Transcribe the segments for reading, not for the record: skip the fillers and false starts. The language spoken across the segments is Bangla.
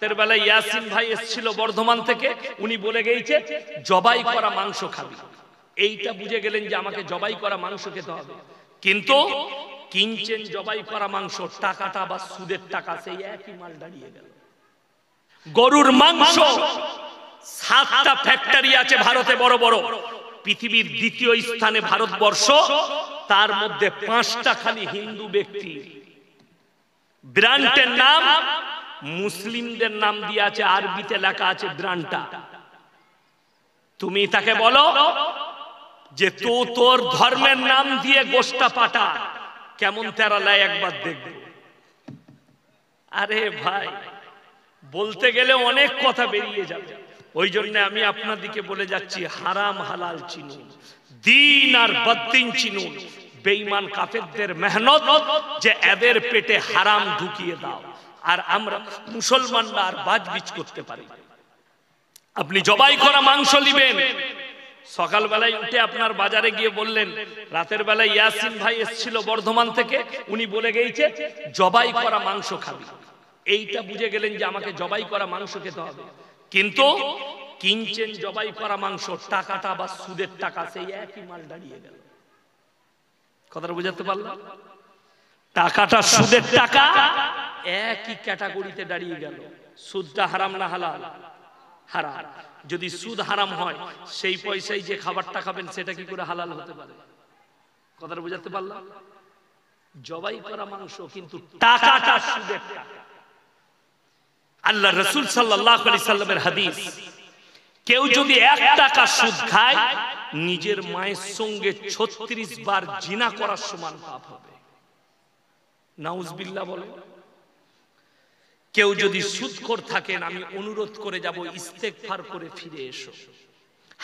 রাতের বেলা ইয়াসিন ভাই এসেছিল বর্ধমান থেকে, উনি বলে গেছে জবাই করা মাংস খাবি। এইটা বুঝে গেলেন যে আমাকে জবাই করা মাংস খেতে হবে, কিন্তু কিনছেন জবাই করা মাংস, টাকাটা বা সুদের টাকা সেই একই মাল দাঁড়িয়ে গেল। গরুর মাংস 7টা ফ্যাক্টরি আছে ভারতে বড় বড়, পৃথিবীর দ্বিতীয় স্থানে ভারতবর্ষ, তার মধ্যে 5টা খালি হিন্দু ব্যক্তি। ব্র্যান্ডের নাম মুসলিমদের নাম দিয়ে আছে, আরবিতে লেখা আছে ব্র্যান্ডটা। তুমি তাকে বলো যে তো তোর ধর্মের নাম দিয়ে গোশটা পাটা কেমন তেরা লাই একবার দেখবে। আরে ভাই, বলতে গেলে অনেক কথা বেরিয়ে যাবে। ওই জন্য আমি আপনাদেরকে বলে যাচ্ছি, হারাম হালাল চিনুন, দিন আর বদ্দিন চিনুন। বেঈমান কাফেরদের মেহনত যে এদের পেটে হারাম ঢুকিয়ে দাও, আর আমরা মুসলমানরা আর বাজবিজ করতে পারি। আপনি জবাই করা মাংস নিবেন, সকালবেলায় উঠে আপনার বাজারে গিয়ে বললেন, রাতের বেলায় ইয়াসিন ভাই এসেছিল বর্ধমান থেকে, উনি বলে গেছে জবাই করা মাংস খাবি। এইটা বুঝে গেলেন যে আমাকে জবাই করা মাংস খেতে হবে, কিন্তু কিনছেন জবাই করা মাংস, টাকাটা বা সুদের টাকা সেই একই মাল দাঁড়িয়ে গেল। কথাটা বুঝাতে পারলাম? টাকাটা সুদের টাকা একই ক্যাটাগরিতে দাঁড়িয়ে গেল। সুদটা হারাম না হালাল? হারাম। যদি সুদ হারাম হয়, সেই পয়সায় যে খাবারটা খাবেন সেটা কি করে হালাল হতে পারে? কথাটা বুঝাতে পারলাম? জবাই করা মাংস, কিন্তু টাকাটা সুদের টাকা। আল্লাহ রাসূল সাল্লাল্লাহু আলাইহি সাল্লামের হাদিস, কেউ যদি 1 টাকা সুদ খায়, নিজের মায়ের সঙ্গে 36 বার জিনা করার সমান পাপ হবে। নাউজুবিল্লাহ বলে। কেউ যদি সুদখোর থাকেন, আমি অনুরোধ করে যাব, ইস্তেগফার করে ফিরে এসো,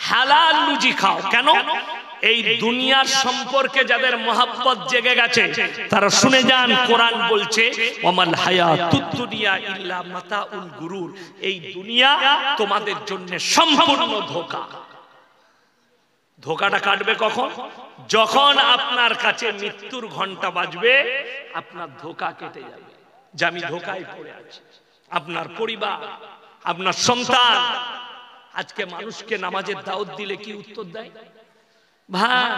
হালাল রুজি খাও। কেন? এই দুনিয়ার সম্পর্কে যাদের মহব্বত জেগে গেছে তারা শুনে যান, কোরআন বলছে ওয়ামাল হায়াতুদ দুনিয়া ইল্লা মাতাউল গুরুর, এই দুনিয়া তোমাদের জন্য সম্পূর্ণ ধোঁকা। ধোঁকাটা কাটবে কখন? যখন আপনার কাছে মৃত্যুর ঘন্টা বাজবে, আপনার ধোঁকা কেটে যাবে যে আমি ধোঁকায় পড়ে আছি। আপনার পরিবার, আপনার সন্তান, আজকে মানুষকে নামাজের দাওয়াত দিলে কি উত্তর দেয়? ভাই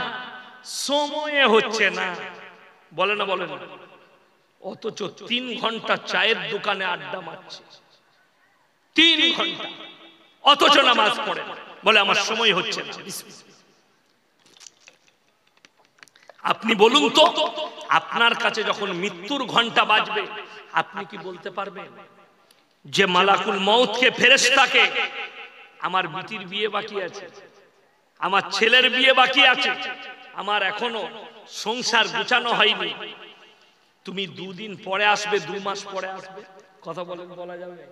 সময়ে হচ্ছে না, বলে না বলে না, অথচ 3 ঘন্টা চায়ের দোকানে আড্ডা মারছে, 3 ঘন্টা, অথচ নামাজ পড়ে না, বলে আমার সময় হচ্ছে না। আপনি বলুন তো, আপনার কাছে যখন মৃত্যুর ঘন্টা বাজবে, আপনি কি বলতে পারবেন যে মালাকুল মউতকে, ফেরেশতাকে, আমার বিটির বিয়ে বাকি আছে, আমার ছেলের বিয়ে বাকি আছে, আমার এখনো সংসার গুছানো হয়নি, তুমি 2 দিন পরে আসবে, 2 মাস পরে আসবে? কথা বলেন, বলা যাবে?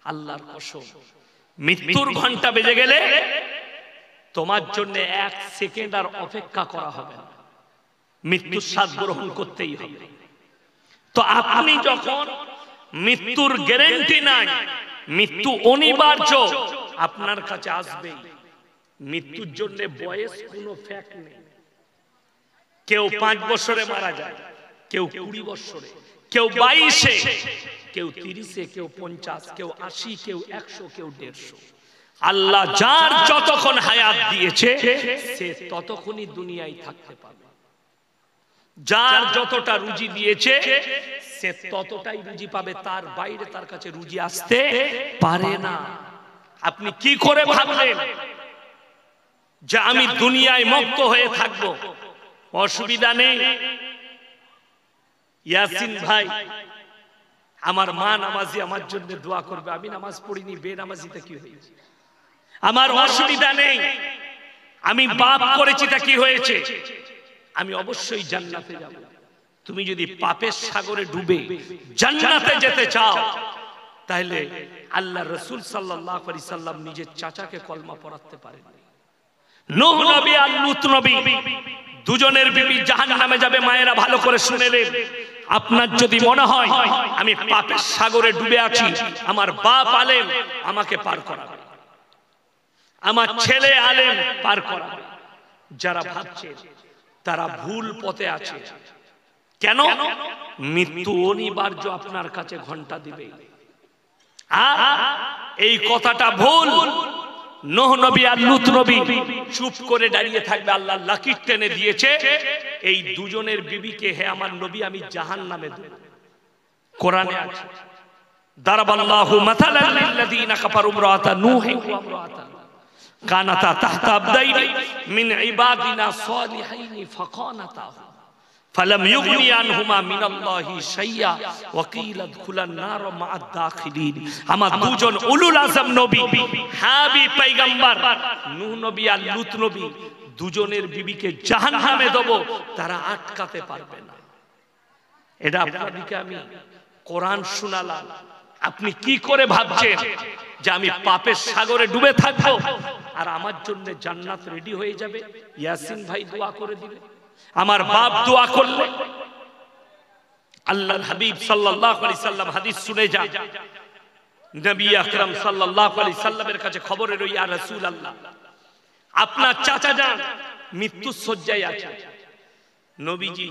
আল্লাহর কসম, মৃত্যুর ঘন্টা বেজে গেলে তোমার জন্য 1 সেকেন্ড আর অপেক্ষা করা হবে না, মৃত্যুর স্বাদ গ্রহণ করতেই হবে। তো আপনি যখন মৃত্যুর গ্যারান্টি নাই, মৃত্যু অনিবার্য আপনার কাছে আসবেই। মৃত্যুর জন্য বয়স কোনো ফ্যাক্ট নেই। কেউ 5 বছরে মারা যায়, কেউ 20 বছরে, কেউ 22-এ, কেউ 30-এ, কেউ 50, কেউ 80, কেউ 100, কেউ 150। আল্লাহ যার যতক্ষণ হায়াত দিয়েছে সে ততক্ষণই দুনিয়ায় থাকতে পাবে। যার যতটা রুজি দিয়েছে সে ততটাই রুজি পাবে, তার বাইরে তার কাছে রুজি আসতে পারে না। আপনি কি করে ভাবলেন যে আমি দুনিয়ায় মুক্ত হয়ে থাকবো? অসুবিধা নেই। ইয়াসিন ভাই, আমার মা নামাজি, আমার জন্য দোয়া করবে। আমি নামাজ পড়িনি, বেনামাজিতে কি হয়েছে? আমার অসুবিধা নেই। আমি পাপ করেছি, তা কি হয়েছে? আমি অবশ্যই জান্নাতে যাব। তুমি যদি পাপের সাগরে ডুবে জান্নাতে যেতে চাও, তাহলে আল্লাহ রাসূল সাল্লাল্লাহু আলাইহি সাল্লাম নিজের চাচাকে কলমা পড়াতে পারেন। নূহ নবী আর লূত নবী দুজনের বিবি জাহান্নামে যাবে। মায়েরা ভালো করে শুনে নেন। আপনার যদি মনে হয় আমি পাপের সাগরে ডুবে আছি, আমার বাপ আলেম আমাকে পার করাবে, আমার ছেলে আলেম পার করাবে, যারা ভাবছে তারা ভুল পথে আছে। কেন? মৃত্যু অনিবার্য আপনার কাছে ঘন্টা দিবে। আর এই কথাটা ভুল। নূহ নবী আর লূত নবী চুপ করে দাঁড়িয়ে থাকবে, আল্লাহ লাকির টেনে দিয়েছে এই দুজনের বিবিকে হে আমার নবী আমি জাহান্নামে দেব। কোরআনে আছে দারাবাল্লাহু মাসালান লিল্লাযীনা কাফারু ইমরাআতা নূহিন ওয়া ইমরাআতা কানাতা তাহতা আবদাইনি মিন ইবাদিনা সালিহাইনি ফাকানাতাহু ফালাম ইউগনি আনহুমা মিনাল্লাহি শাইয়া ওয়া কিলা দুখুলান নার মা'আদ দাখিলিন। আমার দুজন উলুল আযম নবী হাবিব পয়গম্বর নূহ নবী আর লূত নবী দুজনের বিবিকে জাহান্নামে দেব, তারা আটকাতে পারবে না। এটা আপনাদেরকে আমি কোরআন শোনালাম, আপনি কি করে ভাবছেন যে আমি পাপের সাগরে ডুবে থাকবো আর আমার জন্য জান্নাত রেডি হয়ে যাবে? ইয়াসিন ভাই দোয়া করে দিলে, আমার বাপ দোয়া করলে, আল্লাহর হাবিব সাল্লাল্লাহু আলাইহি সাল্লাম হাদিস শুনে যান, নবী আকরাম সাল্লাল্লাহু আলাইহি সাল্লামের কাছে খবর এলো, ইয়া রাসূলুল্লাহ আপনার চাচা যান মৃত্যুর শয্যায় আছে। নবীজি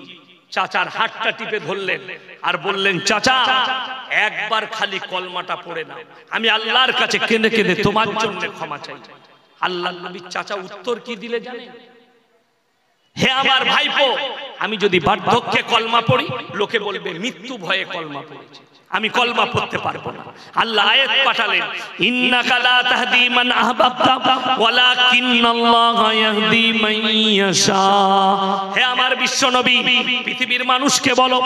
চাচার হাতটা টিপে ধরলেন আর বললেন, চাচা একবার খালি কলমাটা পড়ে নাও, আমি আল্লাহর কাছে কেঁদে কেঁদে তোমার জন্য ক্ষমা চাই। আল্লাহর নবী চাচা উত্তর কি দিলে জানেন? হে আমার ভাইপো, আমি যদি বার্ধক্যে কলমা পড়ি লোকে বলবে মৃত্যু ভয়ে কলমা পড়েছে, আমি কলমা পড়তে পারবো না। আল্লাহ আয়াত পাঠালেন, ইন্নাকা লা তাহদি মান আহবাবতা ওয়ালাকিন্নাল্লাহা ইয়াহদি মান ইয়াশা। হে আমার বিশ্ব নবী, পৃথিবীর মানুষকে বলো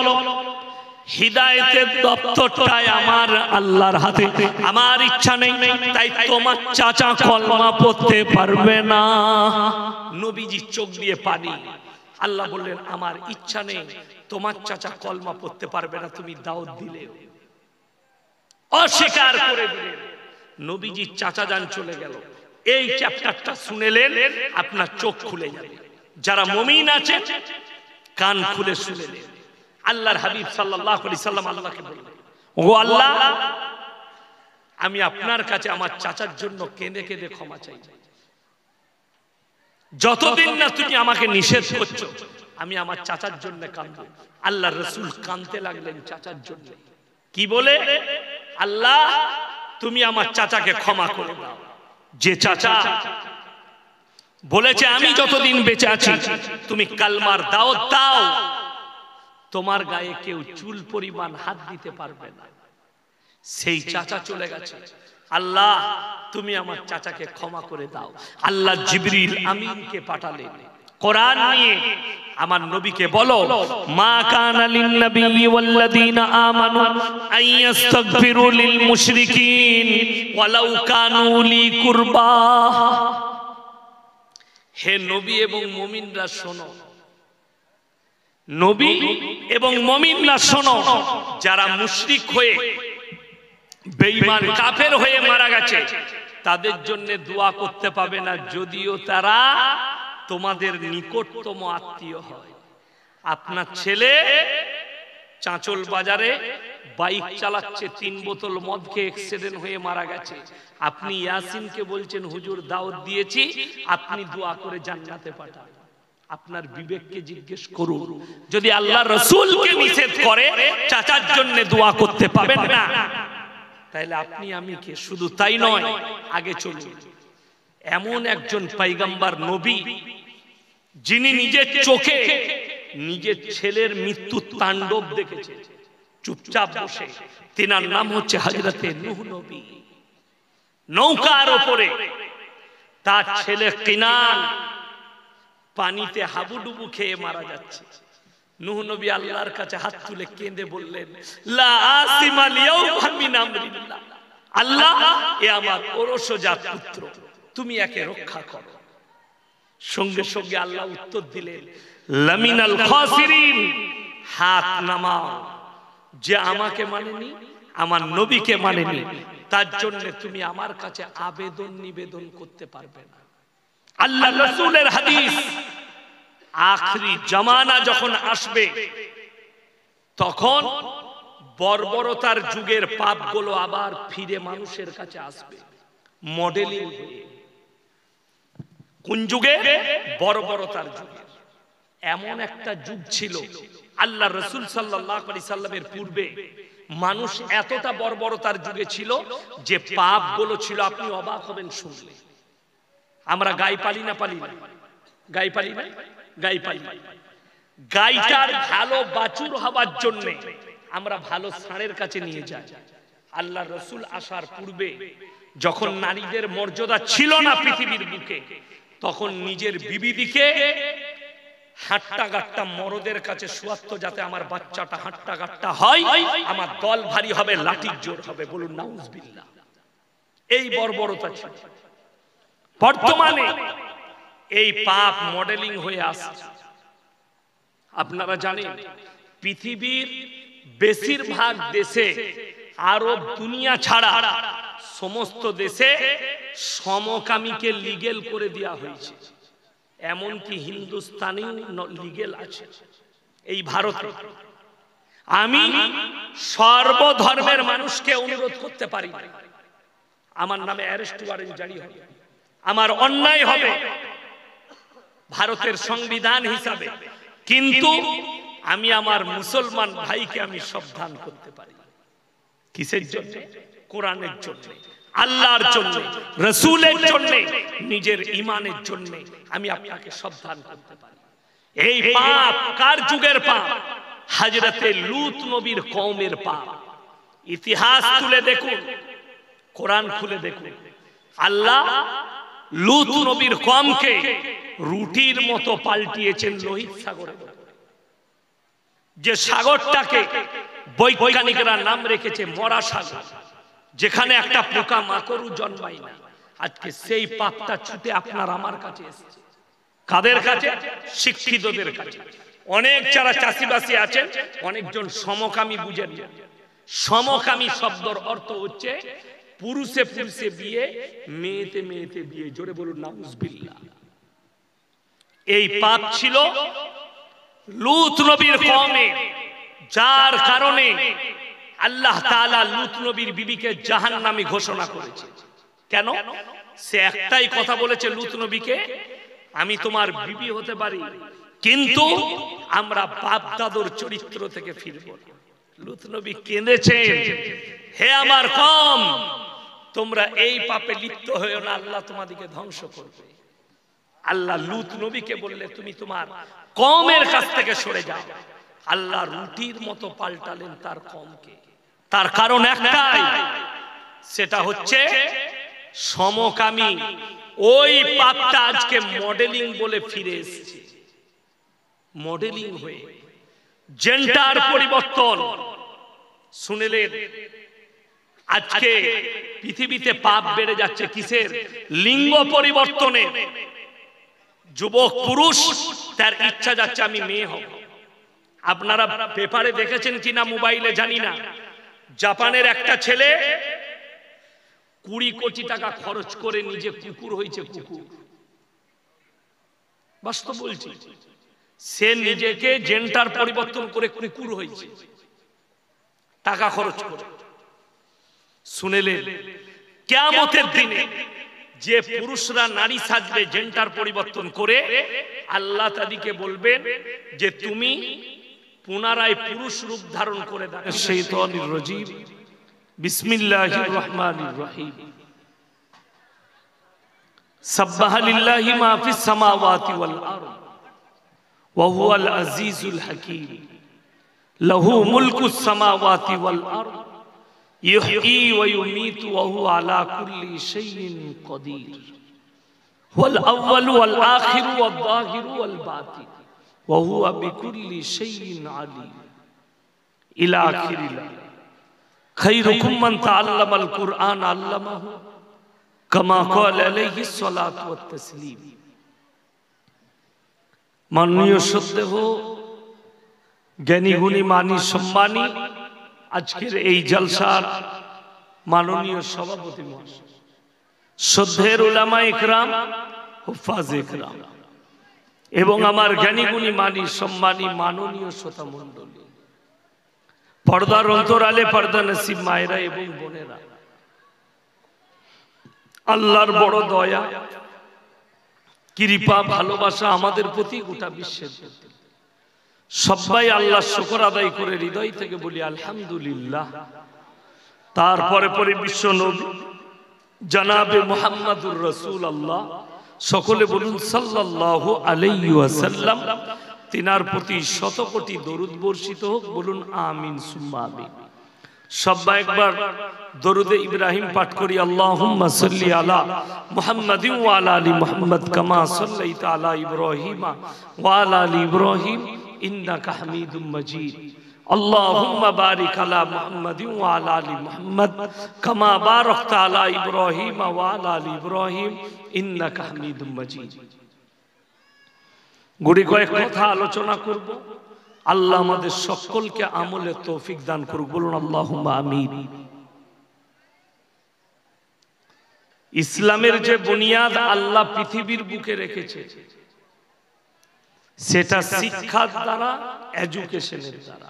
হিদায়াতের দপ্তরটাই আমার আল্লাহর হাতে, আমার ইচ্ছা নেই তাই তোমার চাচা কলমা পড়তে পারবে না। নবীজি চোখ দিয়ে পানি। আল্লাহ বললেন, আমার ইচ্ছা নেই তোমার চাচা কলমা পড়তে পারবে না, তুমি দাওয়াত দিলে অস্বীকার করে দিলেন। নবীজি চাচা যান চলে গেল। এই চ্যাপ্টারটা শুনেলেন, আপনার চোখ খুলে যাবে। যারা মুমিন আছে কান খুলে শুনেলেন। আল্লাহর হাবিব সাল্লাল্লাহু আলাইহি সাল্লাম আল্লাহকে বললেন, ও আল্লাহ আমি আপনার কাছে আমার চাচার জন্য কেঁদে কেঁদে ক্ষমা চাই, যতদিন না তুমি আমাকে নিষেধ করছো আমি আমার চাচার জন্য কাঁদবো। আল্লাহর রাসূল কাঁদতে লাগলেন চাচার জন্য। কি বলে? আল্লাহ তুমি আমার চাচাকে ক্ষমা করে দাও, যে চাচা বলেছে আমি যতদিন বেঁচে আছি তুমি কালমার দাওয়াত দাও, তোমার গায়ে কেউ চুল পরিমাণ হাত দিতে পারবে না। সেই চাচা চলে গেছে। আল্লাহ তুমি আমার চাচাকে ক্ষমা করে দাও। আল্লাহ জিবরিল আমিনকে পাঠালেন কোরআন নিয়ে, আমার নবীকে বলো, মা কানা লিন নবী ওয়াল্লাযীনা আমানু আইয়াস্তাগফিরু লিল মুশরিকিন ওয়ালাউ কানু লি কুরবা। হে নবী এবং মুমিনরা শোনো, নবী এবং মুমিনরা শোনো, যারা মুশরিক হয়ে বেঈমান কাফের হয়ে মারা গেছে তাদের জন্য দোয়া করতে পাবে না, যদিও তারা তোমাদের নিকটতম আত্মীয় হয়। আপনার ছেলে চাঁচল বাজারে বাইক চালাচ্ছে, 3 বোতল মদ খেয়ে অ্যাক্সিডেন্ট হয়ে মারা গেছে, আপনি ইয়াসিনকে বলছেন হুজুর দাওয়াত দিয়েছি আপনি দোয়া করে জান্নাতে পাঠান। আপনার বিবেককে জিজ্ঞেস করুন, যদি আল্লাহ রাসূলকে নিষেধ করে চাচার জন্য দোয়া করতে পাবেন না, তাহলে আপনি আমি কে? শুধু তাই নয়, আগে চলুন। এমন একজন পয়গম্বর নবী যিনি নিজের চোখে নিজের ছেলের মৃত্যু তাণ্ডব দেখেছে চুপচাপ বসে, তিনার নাম হচ্ছে হযরতে নূহ নবী। নৌকার উপরে তার ছেলে কিনান পানিতে হাবুডুবু খেয়ে মারা যাচ্ছে। নূহ নবী আল্লাহর কাছে হাত তুলে কেঁদে বললেন, লা আসিমা লিয়াউমা মিন আমরিল্লাহ, আল্লাহ এ আমার ওরসজাত পুত্র, তুমি একে রক্ষা করো। সঙ্গে সঙ্গে আল্লাহ উত্তর দিলেন, লামিনাল খাসিরিন, হাত নামাও। যে আমাকে মানেনি, আমার নবীকে মানেনি, তার জন্য তুমি আমার কাছে আবেদন নিবেদন করতে পারবে না। আল্লাহ রাসূলের হাদিস, আখরি জামানা যখন আসবে তখন বর্বরতার যুগের পাপগুলো আবার ফিরে মানুষের কাছে আসবে মডেলিং হয়ে। কোন যুগে? বর্বরতার যুগে। এমন একটা যুগ ছিল আল্লাহ রাসূল সাল্লাল্লাহু আলাইহি সাল্লামের পূর্বে মানুষ এতটা বর্বরতার যুগে ছিল যে পাপগুলো ছিল আপনি অবাক হবেন শুনলে। আমরা গাই পালি না, পালি না? গাই পালি না? গাই পালি। গাইটার ভালো বাছুর হবার জন্য আমরা ভালো ষাঁড়ের কাছে নিয়ে যাই। আল্লাহ রসুল আসার পূর্বে যখন নারীদের মর্যাদা ছিল না পৃথিবীর বুকে, তখন নিজের বিবিদিকে হাট্টা গাট্টা মরদের কাছে শোয়াত্ত, যাতে আমার বাচ্চাটা হাট্টা গাট্টা হয়, আমার দল ভারী হবে, লাঠির জোর হবে। বলুন নাউজুবিল্লাহ। এই বর্বরতা ছিল। বর্তমানে এই পাপ মডেলিং হয়ে আসছে। আপনারা জানেন পৃথিবীর বেশিরভাগ দেশে, আরব দুনিয়া ছাড়া সমস্ত দেশে সমকামীকে লিগেল করে দেওয়া হয়েছে। এমনকি হিন্দুস্তানি লিগেল আছে। এই ভারতে আমি সর্বধর্মের মানুষকে অনুরোধ করতে পারি, আমার নামে অ্যারেস্ট ওয়ারেন্ট জারি হবে, আমার অন্যায় হবে ভারতের সংবিধান হিসাবে, কিন্তু আমি আমার মুসলমান ভাইকে আমি সাবধান করতে পারি। কিসের জন্য? কোরআনের জন্য, আল্লাহর জন্য, রাসূলের জন্য, নিজের ঈমানের জন্য আমি আপনাকে সাবধান করতে পারি। এই পাপ কার যুগের পাপ? হযরতে লূত নবীর কওমের পাপ। ইতিহাস তুলে দেখুন, কোরআন খুলে দেখুন। আল্লাহ লূত নবীর কওমকে রুটির মতো পাল্টিয়েছেন লোহিত সাগরে। যে সাগরটাকে বৈজ্ঞানিকরা নাম রেখেছে মরা সাগর, যেখানে একটা পোকা মাকড়ও জন্মায় না, আজকে সেই পাপটা ছুটে আপনার আমার কাছে এসেছে। কাদের কাছে? শিক্ষিতদের কাছে। অনেক যারা চাষিবাসী আছেন, অনেকজন সমকামী বুঝেন। সমকামী শব্দের অর্থ হচ্ছে পুরুষে পুরুষে বিয়ে, মেয়েতে মেয়েতে বিয়ে। জোরে বলুন নাউজুবিল্লাহ। এই পাপ ছিল লূত নবীর কওমে, যার কারণে আল্লাহ তাআলা লূত নবীর বিবিকে জাহান্নামী ঘোষণা করেছে। কেন? সে একটাই কথা বলেছে লূত নবীকে, আমি তোমার বিবি হতে পারি, কিন্তু আমরা বাপ দাদুর চরিত্র থেকে ফিরব না। লূত নবী কেঁদেছেন, হে আমার কওম, তোমরা এই পাপে লিপ্ত হয়েও না, আল্লাহ তোমাদেরকে ধ্বংস করবে। আল্লাহ লূত নবীকে বললে তুমি তোমার কওমের কাছ থেকে সরে যাও। আল্লাহ রুটির মতো পাল্টালেন তার কওমকে। তার কারণ একটাই, সেটা হচ্ছে সমকামী। ওই পাপটা আজকে মডেলিং বলে ফিরে এসেছে। মডেলিং হয়ে জেন্ডার পরিবর্তন শুনলেন। আজকে পৃথিবীতে পাপ বেড়ে যাচ্ছে কিসের? লিঙ্গ পরিবর্তনে। যুবক পুরুষ তার ইচ্ছা যাচ্ছে আমি মেয়ে হব। আপনারা পেপারে দেখেছেন কিনা, মোবাইলে জানি না, জাপানের একটা ছেলে 20 কোটি টাকা খরচ করে নিজে কুকুর হয়েছে। কুকুর, বাস্তব বলছি, সে নিজেকে জেন্ডার পরিবর্তন করে কুকুর হয়েছে, টাকা খরচ করে। শুনেলেন, কিয়ামতের দিনে যে পুরুষরা নারী সাজবে জেন্ডার পরিবর্তন করে, আল্লাহ তাদেরকে বলবেন যে তুমি পুনরায় পুরুষ রূপ ধারণ করে দাও। শাইতানির রাজিম। বিসমিল্লাহির রহমানির রহিম। সাব্বাহা লিল্লাহি মা ফিস সামাওয়াতি ওয়াল আরদ ওয়া হুয়াল আজিজুল হাকীম। লাহু মুলকুস সামাওয়াতি ওয়াল আরদ ইহয়ী ওয়া ইউমীতু ওয়া হুয়া আলা কুল্লি শাইইন কাদির। ওয়াল আউয়ালু ওয়াল আখিরু ওয়াল যাহিরু ওয়াল বাতিন ওয়া হুয়া বিকুল্লি শাইইন আলীম। ইলা আখিরিল। খায়রুকুম মান তাআল্লামাল কুরআন আল্লামাহু কামা ক্বালা আলাইহিস সালাতু ওয়াত তাসলিম। মাননীয় শ্রদ্ধেয় জ্ঞানী গুণী মানী সম্মানী আজকের এই জলসার মাননীয় সভাপতি মহাশয়, শ্রদ্ধেয় উলামা ইকরাম, হুফাজ ইকরাম এবং আমার জ্ঞানী গুণী মানী সম্মানী মাননীয় শ্রোতা মণ্ডলী, পর্দার অন্তরালে পর্দা নসিব মায়েরা এবং বোনেরা, আল্লাহর বড় দয়া কৃপা ভালোবাসা আমাদের প্রতি, গোটা বিশ্বের প্রতি। সবাই আল্লাহর শুকর আদায় করে হৃদয় থেকে বলি আলহামদুলিল্লাহ। তারপরে পরে বিশ্ব নবী জনাবে মুহাম্মাদুর রাসূলুল্লাহ, সকলে বলুন সাল্লাল্লাহু আলাইহি ওয়াসাল্লাম। তিনার প্রতি শত কোটি দরুদ বর্ষিত হোক, বলুন আমিন সুম্মা আমিন। সবাই একবার দরুদে ইব্রাহিম পাঠ করি। আল্লাহুম্মা সাল্লি আলা মুহাম্মাদিন ওয়া আলা আলি মুহাম্মাদ কামা সাল্লাইতা আলা ইব্রাহিম ওয়া আলা আলি ইব্রাহিম ইন্নাকা হামিদুম মাজিদ। আল্লাহুম্মা বারিক আলা মুহাম্মাদিন ওয়া আলা আলি মুহাম্মাদ কামা বারাকতা আলা ইব্রাহিম ওয়া আলা আলি ইব্রাহিম ইন্নাকা হামিদুম মাজিদ। গুড়ি কয়েক কথা আলোচনা করব। আল্লাহ আমাদের সকলকে আমলে তৌফিক দান করুক, বলুন আল্লাহুম্মা আমিন। ইসলামের যে বুনিয়াদ আল্লাহ পৃথিবীর বুকে রেখেছে, সেটা শিক্ষার দ্বারা, এডুকেশনের দ্বারা।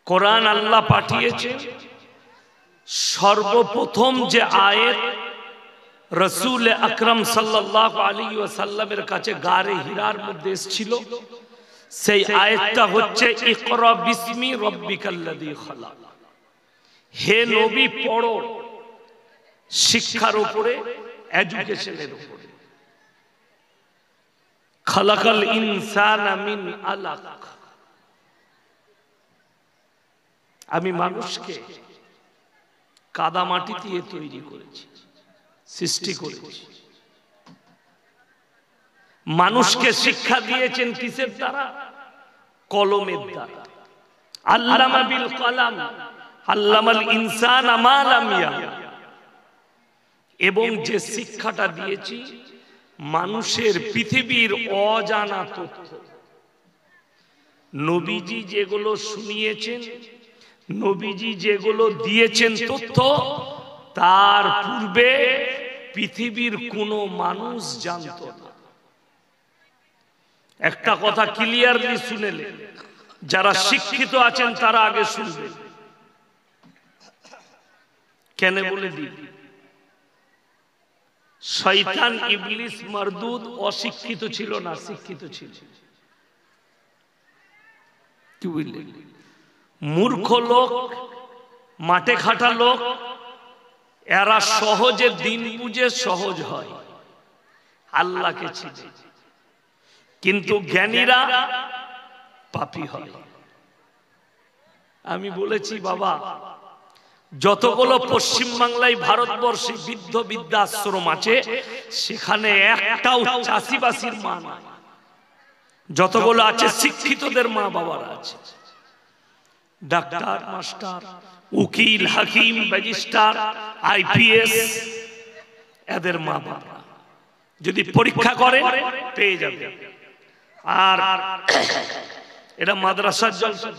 কোরআন আল্লাহ পাঠিয়েছে, সর্বপ্রথম যে আয়াত রাসূল আকরাম সাল্লাল্লাহু আলাইহি ওয়াসাল্লামের কাছে গারে হিরার মধ্যে এসেছিল, সেই আয়াতটা হচ্ছে ইকরা বিসমি রাব্বিকাল্লাযী খালাক। হে নবী পড়ো, শিক্ষার উপরে, এডুকেশনের উপরে। খালাকাল ইনসানা মিন আলাক, আমি মানুষকে কাদা মাটি দিয়ে তৈরি করেছি, সৃষ্টি করেছি। মানুষকে শিক্ষা দিয়েছেন কিসের দ্বারা? কলমের দ্বারা। আল্লামা বিল কলাম আল্লামাল ইনসানা মা লাম ইয়ালাম। এবং যে শিক্ষাটা দিয়েছি মানুষের পৃথিবীর অজানা তথ্য, নবীজি যেগুলো শুনিয়েছেন, নবীজি যেগুলো দিয়েছেন তথ্য, তার পূর্বে পৃথিবীর কোনো মানুষ জানত না। একটা কথা ক্লিয়ারলি শুনেলেন, যারা শিক্ষিত আছেন তারা আগে শুনবেন। কেন বলে দিই, শয়তান ইবলিস মারদুদ অশিক্ষিত ছিল না, শিক্ষিত ছিল। কি বুঝলেন? মূর্খ লোক, মাঠে খাটা লোক, এরা সহজে দিন বুঝে সহজ হয়, আল্লাহকে চিনে। কিন্তু জ্ঞানীরা পাপী হয়। আমি বলেছি বাবা, যতগুলো পশ্চিম বাংলায় ভারতবর্ষে বৃদ্ধ বৃদ্ধাশ্রম আছে, সেখানে একটাও চাষিবাসীর মা নাই। যতগুলো আছে শিক্ষিতদের মা বাবারা আছে, ডাক্তার, মাস্টার, উকিল, হাকিম, ম্যাজিস্ট্রেট, আইপিএস, এদের মা বাবা যদি পরীক্ষা করে পেয়ে যাবে। আর এটা মাদ্রাসার জলসা,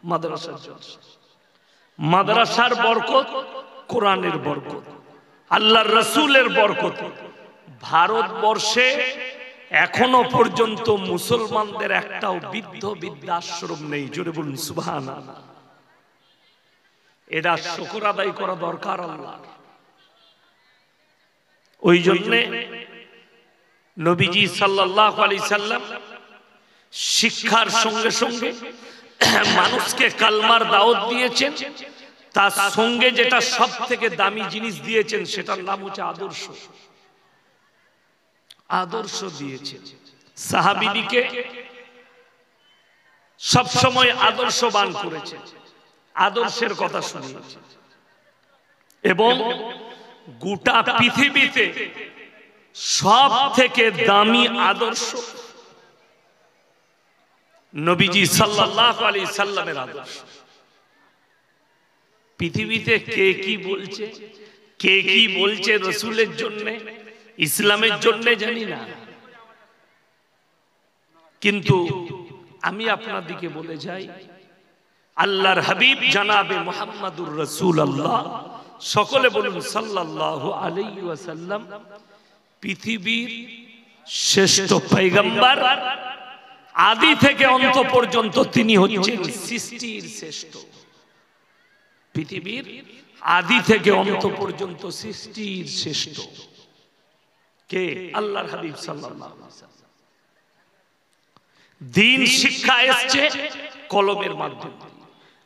মাদ্রাসার জলসা, মাদ্রাসার বরকত, কোরআনের বরকত, আল্লাহর রাসূলের বরকত। ভারতবর্ষে এখনো পর্যন্ত মুসলমানদের একটাও বৃদ্ধ বৃদ্ধাশ্রম নেই। জোরে বলুন সুবহানাল্লাহ। এটা শুকর আদায় করা দরকার আল্লাহ। ওই জন্যে নবীজি সাল্লাল্লাহু আলাইহি সাল্লাম শিক্ষার সঙ্গে সঙ্গে মানুষকে কালমার দাওয়াত দিয়েছেন। তার সঙ্গে যেটা সব থেকে দামি জিনিস দিয়েছেন সেটার নাম হচ্ছে আদর্শ। আদর্শ দিয়েছেন। সাহাবীদিকে সব সময় আদর্শবান করেছে, আদর্শের কথা শুনিয়েছে। এবং গোটা পৃথিবীতে সব থেকে দামি আদর্শ নবীজি সাল্লাল্লাহু আলাইহি সাল্লামের আদর্শ। পৃথিবীতে কে কি বলছে, কে কি বলছে রাসূলের জন্য, ইসলামের জন্য জানি না, কিন্তু আমি আপনাদেরকে বলে যাই, আল্লাহর হাবিব জনাবে মুহাম্মাদুর রাসূলুল্লাহ, সকলে বলুন সাল্লাল্লাহু আলাইহি ওয়াসাল্লাম, পৃথিবীর শ্রেষ্ঠ পয়গম্বর। আদি থেকে অন্ত পর্যন্ত তিনি হচ্ছেন সৃষ্টির শ্রেষ্ঠ। পৃথিবীর আদি থেকে অন্ত পর্যন্ত সৃষ্টির শ্রেষ্ঠ কে? আল্লাহর হাবিব সাল্লাল্লাহু আলাইহি ওয়াসাল্লাম। দিন শিক্ষা এসছে কলমের মাধ্যমে।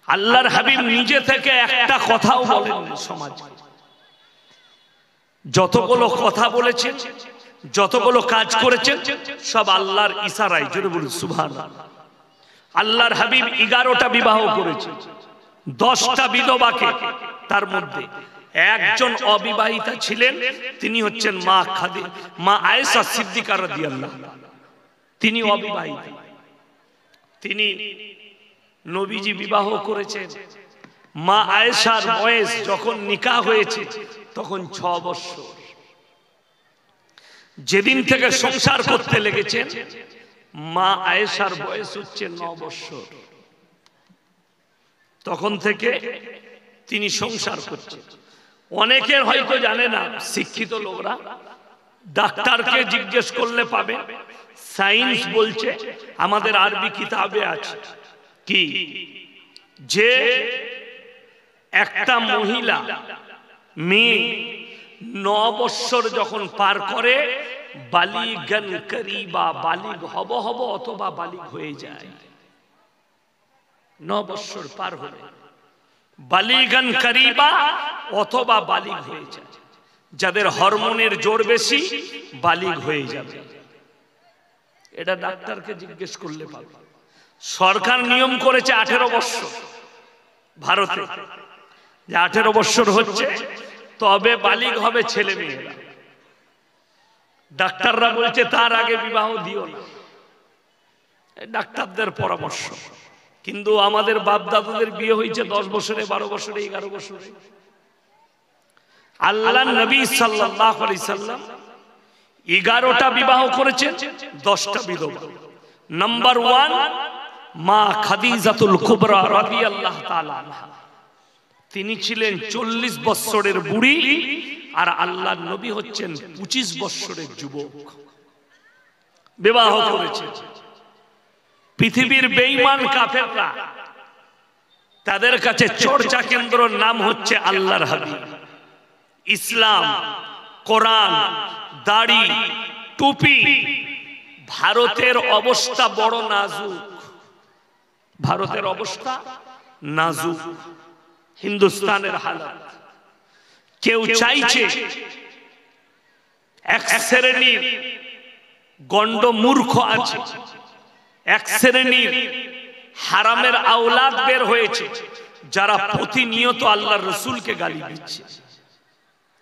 আল্লাহর হাবিব নিজে থেকে একটা কথাও বলেননি সমাজ। যতগুলো কথা বলেছেন, যতগুলো কাজ করেছেন, সব আল্লাহর ইশারায়। জোরে বলুন সুবহানাল্লাহ। আল্লাহর হাবিব 11টা বিবাহ করেছেন, 10টা বিধবাকে, তার মধ্যে একজন অবিবাহিতা ছিলেন, তিনি হচ্ছেন মা আয়েশা সিদ্দিকা রাদিয়াল্লাহু আনহা। তিনি অবিবাহিতা, তিনি নবীজি বিবাহ করেছেন। মা আয়েশার বয়স যখন নিকাহ হয়েছে তখন 6 বছর। যেদিন থেকে সংসার করতে লেগেছেন মা আয়েশার বয়স হচ্ছে 9 বছর। তখন থেকে তিনি সংসার করছেন। অনেকের হয়তো জানে না, শিক্ষিত লোকরা ডাক্তারকে জিজ্ঞেস করলে পাবে, সায়েন্স বলছে, আমাদের আরবি কিতাবে আছে কি, যে একটা মহিলা মেয়ে 9 বছর যখন পার করে বালিগান করিবা, বালিগ হব অথবা বালিগ হয়ে যায়। 9 বছর পার হলে বালিগান করিবা অথবা বালিগ হয়ে যায়। যাদের হরমোনের জোর বেশি বালিগ হয়ে যাবে। এটা ডাক্তারকে জিজ্ঞেস করলে পাবে। সরকার নিয়ম করেছে 18 বছর ভারতে, যে 18 বছর হচ্ছে তবে বালিগ হবে ছেলে মেয়েরা। ডাক্তাররা বলছে তার আগে বিবাহ দিও না, ডাক্তারদের পরামর্শ। কিন্তু আমাদের বাপ দাদাদের বিয়ে হয়েছে 10 বছরে, 12 বছরে, 11 বছরে। আল্লাহর নবী সাল্লাল্লাহু আলাইহি সাল্লাম 11টা বিবাহ করেছেন, 10টা বিধবা। নাম্বার 1 মা খাদিজাতুল কুবরা রাদিয়াল্লাহু তাআলা আনহা। তিনি ছিলেন 40 বছরের বুড়ি, আর আল্লাহর নবী হচ্ছেন 25 বছরের যুবক। বিবাহ করেছেন। পৃথিবীর বেঈমান কাফেররা, তাদের কাছে চর্চা কেন্দ্রের নাম হচ্ছে আল্লাহর হাবিব। ইসলাম, কোরআন, দাড়ি, টুপি। ভারতের অবস্থা বড় নাজুক, ভারতের অবস্থা নাজুক। হিন্দুস্তানের হালত, কেউ চাইছে এক শ্রেণীর গন্ড মূর্খ আছে, এক শ্রেণীর হারামের আওলাদ বের হয়েছে, যারা প্রতিনিয়ত আল্লাহর রাসূলকে গালি দিচ্ছে,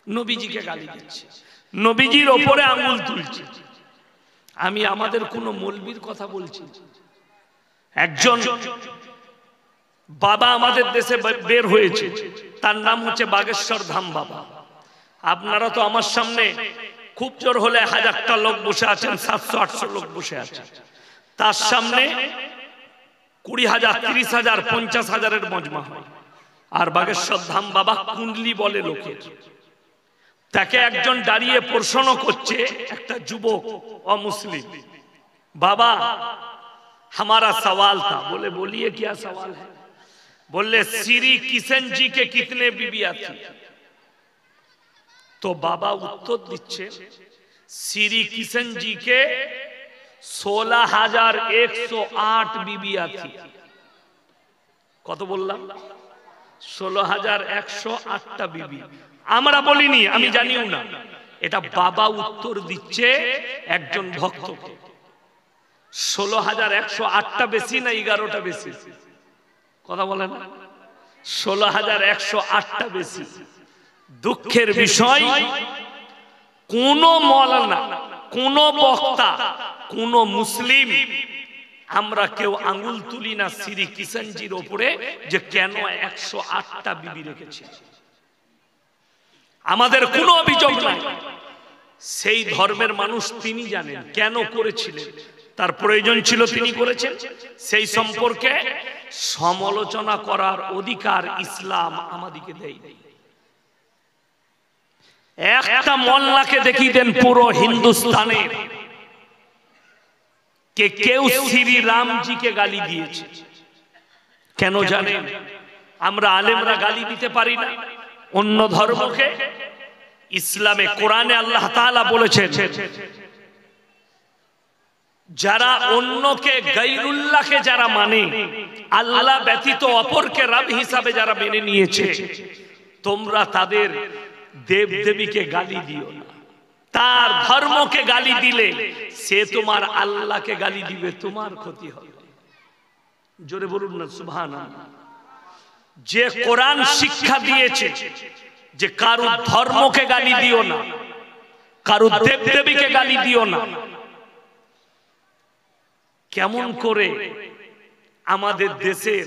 নবীজিকে গালি দিচ্ছে, নবীজির ওপরে আঙুল তুলছে। আমি আমাদের কোন মৌলবীর কথা বলছি। একজন বাবা আমাদের দেশে বের হয়েছে, তার নাম হচ্ছে বাগেশ্বর ধাম বাবা। আপনারা তো আমার সামনে খুব জোর হলে 1000টা লোক বসে আছেন, 700-800 লোক বসে আছে। তার সামনে 20,000, 30,000, 50,000-এর মজমা হয়। আর বাগেশ্বর ধাম বাবা কুণ্ডলি বলে লোকের। তাকে একজন দাঁড়িয়ে প্রশ্ন করছে, একটা যুবক অমুসলিম, বাবা हमारा सवाल था। बोले बोलिए क्या सवाल है। बोले श्री किशन जी के कितने बीबियां थी। तो बाबा उत्तर दिच्छे, श्री किशन जी के 16,108 बीबियां थी। কত বললাম? 16,108টা বিবি। আমরা বলিনি, আমি জানিও না, এটা বাবা উত্তর দিচ্ছে একজন ভক্তকে। 16,108টা বেশি না 11টা বেশি? কথা বলেন। 16,108টা বেশি। দুঃখের বিষয়, কোন মাওলানা, কোন বক্তা, কোন মুসলিম আমরা কেউ আঙ্গুল তুলি না শ্রী কিষানজির উপরে যে কেন 108টা বিবি রেখেছে। আমাদের কোনো অভিযোগ নাই। সেই ধর্মের মানুষ তিনি জানেন কেন করেছিলেন, তার প্রয়োজন ছিল, তিনি করেছেন। সেই সম্পর্কে সমালোচনা করার অধিকার ইসলাম আমাদেরকে দেয়। একটা মোল্লাকে দেখিয়ে দেন পুরো হিন্দুস্তানে কে কেউ শ্রী রামজিকে গালি দিয়েছে। কেন জানেন? আমরা আলেমরা গালি দিতে পারি না অন্য ধর্মকে। ইসলামে কোরআনে আল্লাহ তাআলা বলেছেন, যারা অন্যকে গায়রুল্লাহকে যারা মানে, আল্লাহ ব্যতীত অপরকে রব হিসাবে যারা মেনে নিয়েছে, তোমরা তাদের দেব দেবীকে গালি দিও না। তার ধর্মকে গালি দিলে সে তোমার আল্লাহকে গালি দিবে, তোমার ক্ষতি হবে। জোরে বলুন না সুবহানাল্লাহ। যে কোরআন শিক্ষা দিয়েছে যে কারো ধর্মকে গালি দিও না, কারো দেব দেবীকে গালি দিও না, কেমন করে আমাদের দেশের